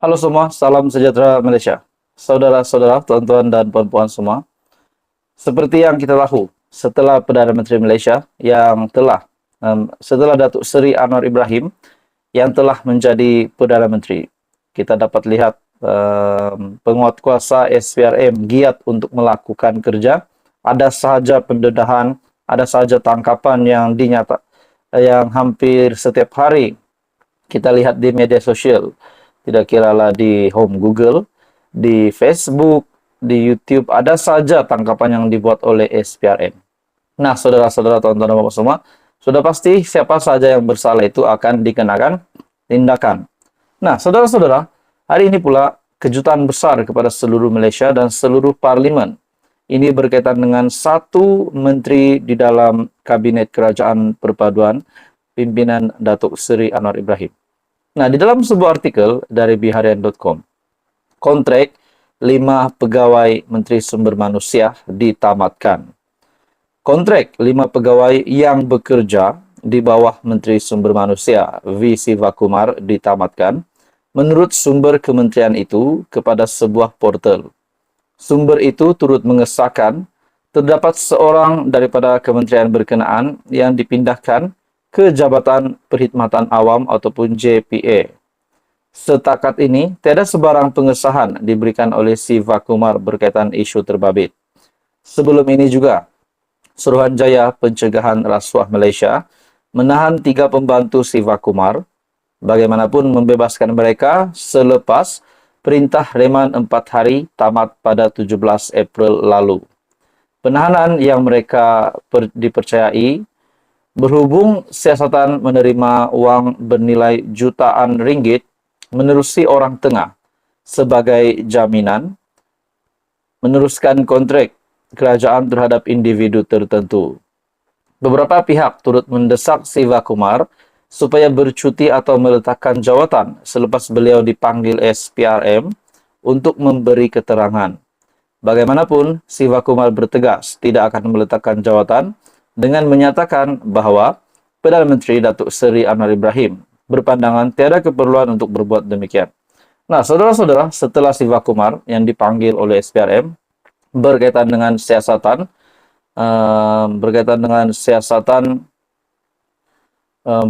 Halo semua, salam sejahtera Malaysia. Saudara-saudara, tuan-tuan dan puan-puan semua, seperti yang kita tahu, setelah Perdana Menteri Malaysia yang setelah Datuk Seri Anwar Ibrahim yang telah menjadi Perdana Menteri, kita dapat lihat penguatkuasa SPRM giat untuk melakukan kerja. Ada sahaja pendedahan, ada sahaja tangkapan yang hampir setiap hari kita lihat di media sosial, tidak kiralah di home Google, di Facebook, di YouTube, ada saja tangkapan yang dibuat oleh SPRM. Nah, saudara-saudara, tuan-tuan dan bapak semua, sudah pasti siapa saja yang bersalah itu akan dikenakan tindakan. Nah, saudara-saudara, hari ini pula kejutan besar kepada seluruh Malaysia dan seluruh parlimen. Ini berkaitan dengan satu menteri di dalam Kabinet Kerajaan Perpaduan pimpinan Datuk Seri Anwar Ibrahim. Nah, di dalam sebuah artikel dari biharian.com, kontrak 5 pegawai Menteri Sumber Manusia ditamatkan. Kontrak 5 pegawai yang bekerja di bawah Menteri Sumber Manusia V. Sivakumar ditamatkan menurut sumber kementerian itu kepada sebuah portal. Sumber itu turut mengesahkan terdapat seorang daripada kementerian berkenaan yang dipindahkan ke Jabatan Perkhidmatan Awam ataupun JPA. Setakat ini, tiada sebarang pengesahan diberikan oleh Sivakumar berkaitan isu terbabit. Sebelum ini juga, Suruhanjaya Pencegahan Rasuah Malaysia menahan 3 pembantu Sivakumar, bagaimanapun membebaskan mereka selepas perintah reman 4 hari tamat pada 17 April lalu. Penahanan yang mereka dipercayai berhubung siasatan menerima wang bernilai jutaan ringgit menerusi orang tengah sebagai jaminan meneruskan kontrak kerajaan terhadap individu tertentu. Beberapa pihak turut mendesak Sivakumar supaya bercuti atau meletakkan jawatan selepas beliau dipanggil SPRM untuk memberi keterangan. Bagaimanapun, Sivakumar bertegas tidak akan meletakkan jawatan dengan menyatakan bahawa Perdana Menteri Datuk Seri Anwar Ibrahim berpandangan tiada keperluan untuk berbuat demikian. Nah, saudara-saudara, setelah Sivakumar yang dipanggil oleh SPRM berkaitan dengan siasatan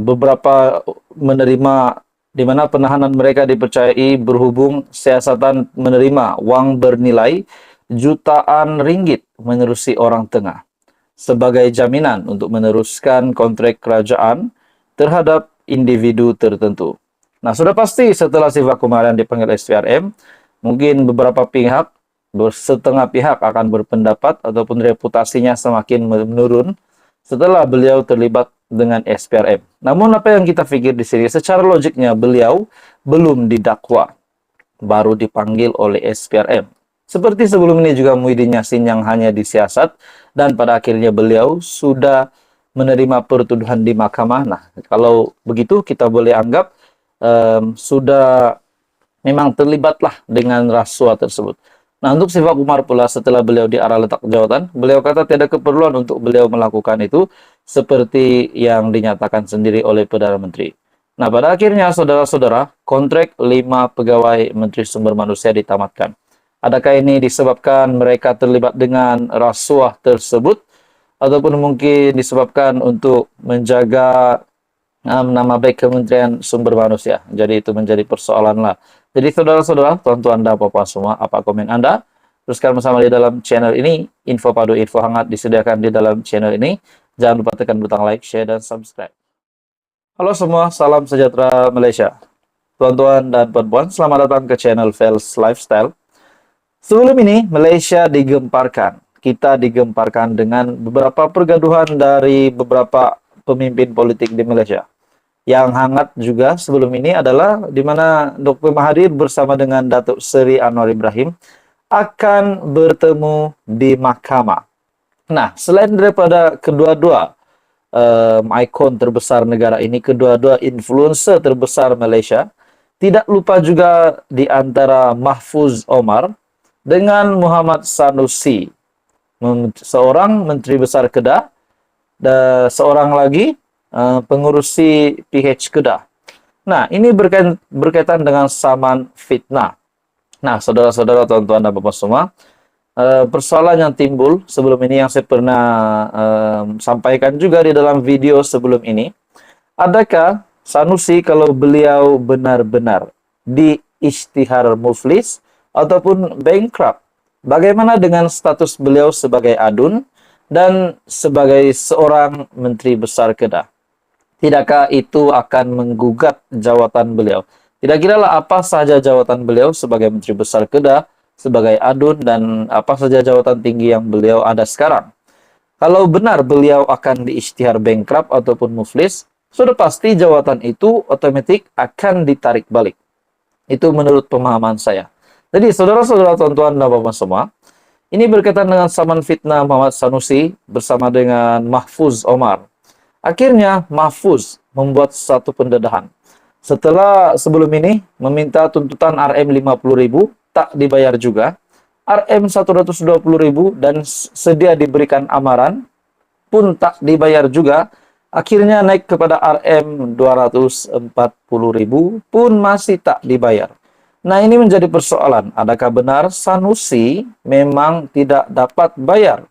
beberapa menerima di mana penahanan mereka dipercayai berhubung siasatan menerima wang bernilai jutaan ringgit menerusi orang tengah sebagai jaminan untuk meneruskan kontrak kerajaan terhadap individu tertentu. Nah, sudah pasti setelah Sivakumar yang dipanggil SPRM, mungkin beberapa pihak, setengah pihak akan berpendapat ataupun reputasinya semakin menurun setelah beliau terlibat dengan SPRM. Namun apa yang kita pikir di sini, secara logiknya beliau belum didakwa, baru dipanggil oleh SPRM. Seperti sebelum ini juga Muhyiddin Yassin yang hanya disiasat dan pada akhirnya beliau sudah menerima pertuduhan di mahkamah. Nah, kalau begitu kita boleh anggap sudah memang terlibatlah dengan rasuah tersebut. Nah, untuk Sivakumar pula setelah beliau diarah letak jawatan, beliau kata tidak ada keperluan untuk beliau melakukan itu seperti yang dinyatakan sendiri oleh Perdana Menteri. Nah, pada akhirnya saudara-saudara, kontrak 5 pegawai Menteri Sumber Manusia ditamatkan. Adakah ini disebabkan mereka terlibat dengan rasuah tersebut? Ataupun mungkin disebabkan untuk menjaga nama baik Kementerian Sumber Manusia? Jadi itu menjadi persoalan lah. Jadi saudara-saudara, tuan-tuan dan puan-puan semua, apa komen Anda? Teruskan bersama di dalam channel ini. Info padu, info hangat disediakan di dalam channel ini. Jangan lupa tekan butang like, share, dan subscribe. Halo semua, salam sejahtera Malaysia. Tuan-tuan dan puan-puan, selamat datang ke channel Fels Lifestyle. Sebelum ini, Malaysia digemparkan. Kita digemparkan dengan beberapa pergaduhan dari beberapa pemimpin politik di Malaysia. Yang hangat juga sebelum ini adalah di mana Dr. Mahathir bersama dengan Datuk Seri Anwar Ibrahim akan bertemu di mahkamah. Nah, selain daripada kedua-dua ikon terbesar negara ini, kedua-dua influencer terbesar Malaysia, tidak lupa juga di antara Mahfuz Omar dengan Muhammad Sanusi, seorang Menteri Besar Kedah, dan seorang lagi pengurusi PH Kedah. Nah, ini berkaitan dengan saman fitnah. Nah, saudara-saudara, tuan-tuan dan bapak semua, persoalan yang timbul sebelum ini yang saya pernah sampaikan juga di dalam video sebelum ini, adakah Sanusi kalau beliau benar-benar di istihar muflis ataupun bankrupt? Bagaimana dengan status beliau sebagai adun dan sebagai seorang menteri besar Kedah? Tidakkah itu akan menggugat jawatan beliau? Tidak kiralah apa saja jawatan beliau sebagai Menteri Besar Kedah, sebagai adun, dan apa saja jawatan tinggi yang beliau ada sekarang. Kalau benar beliau akan diisytihar bankrupt ataupun muflis, sudah pasti jawatan itu otomatis akan ditarik balik. Itu menurut pemahaman saya. Jadi saudara-saudara, tuan-tuan dan bapak semua, ini berkaitan dengan saman fitnah Muhammad Sanusi bersama dengan Mahfuz Omar. Akhirnya Mahfuz membuat satu pendedahan. Setelah sebelum ini meminta tuntutan RM 50.000, tak dibayar juga. RM 120.000 dan sedia diberikan amaran pun tak dibayar juga. Akhirnya naik kepada RM 240.000 pun masih tak dibayar. Nah, ini menjadi persoalan. Adakah benar Sanusi memang tidak dapat bayar?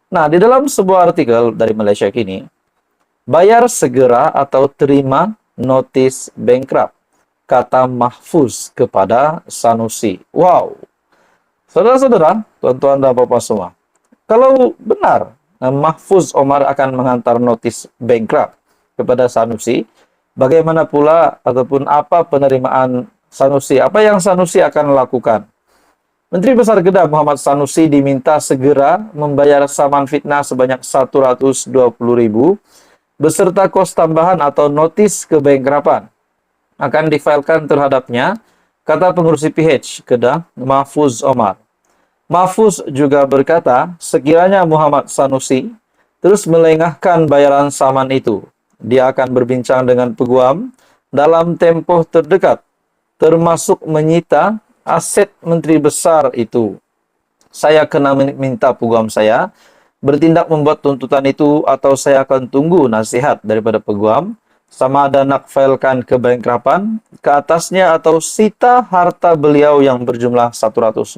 Nah, di dalam sebuah artikel dari Malaysia Kini, bayar segera atau terima notis bankrupt, kata Mahfuz kepada Sanusi. Wow. Saudara-saudara, tuan-tuan dan bapak semua, kalau benar Mahfuz Omar akan menghantar notis bankrupt kepada Sanusi, bagaimana pula ataupun apa penerimaan Sanusi? Apa yang Sanusi akan lakukan? Menteri Besar Kedah Muhammad Sanusi diminta segera membayar saman fitnah sebanyak 120.000 beserta kos tambahan atau notis kebankrapan akan difailkan terhadapnya, kata pengurus PH Kedah Mahfuz Omar. Mahfuz juga berkata, sekiranya Muhammad Sanusi terus melengahkan bayaran saman itu, dia akan berbincang dengan peguam dalam tempoh terdekat, termasuk menyita aset menteri besar itu. Saya kena minta peguam saya bertindak membuat tuntutan itu atau saya akan tunggu nasihat daripada peguam sama ada nak failkan kebankrapan ke atasnya atau sita harta beliau yang berjumlah 120.000.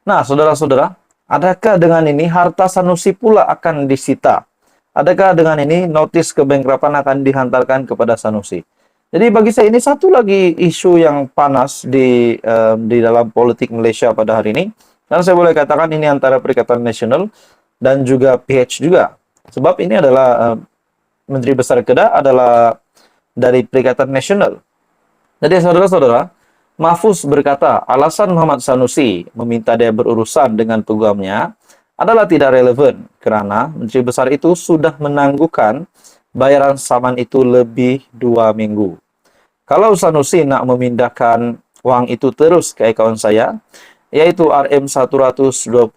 Nah, saudara-saudara, adakah dengan ini harta Sanusi pula akan disita? Adakah dengan ini notis kebankrapan akan dihantarkan kepada Sanusi? Jadi bagi saya ini satu lagi isu yang panas di dalam politik Malaysia pada hari ini. Dan saya boleh katakan ini antara Perikatan Nasional dan juga PH juga. Sebab ini adalah Menteri Besar Kedah adalah dari Perikatan Nasional. Jadi saudara-saudara, Mahfuz berkata alasan Muhammad Sanusi meminta dia berurusan dengan peguamnya adalah tidak relevan kerana Menteri Besar itu sudah menangguhkan bayaran saman itu lebih 2 minggu. Kalau Sanusi nak memindahkan wang itu terus ke akaun saya, yaitu RM 120.000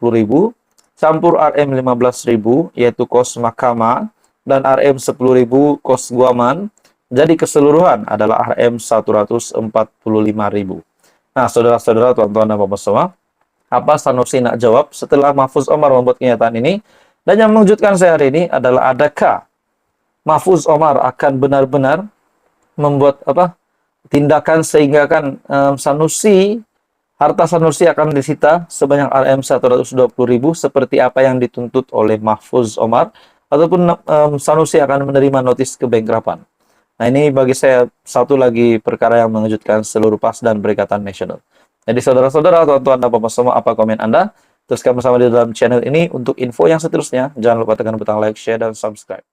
campur RM 15.000 yaitu kos mahkamah dan RM 10.000 kos guaman, jadi keseluruhan adalah RM 145.000. Nah, saudara-saudara, tuan-tuan dan bapak semua, apa Sanusi nak jawab setelah Mahfuz Omar membuat kenyataan ini? Dan yang mengejutkan saya hari ini adalah adakah Mahfuz Omar akan benar-benar membuat tindakan sehingga kan harta Sanusi akan disita sebanyak RM 120.000 seperti apa yang dituntut oleh Mahfuz Omar, ataupun Sanusi akan menerima notis kebankrapan. Nah, ini bagi saya satu lagi perkara yang mengejutkan seluruh PAS dan Perikatan Nasional. Jadi saudara-saudara, tuan-tuan dan bapak semua, apa komen Anda? Teruskan bersama di dalam channel ini untuk info yang seterusnya. Jangan lupa tekan butang like, share, dan subscribe.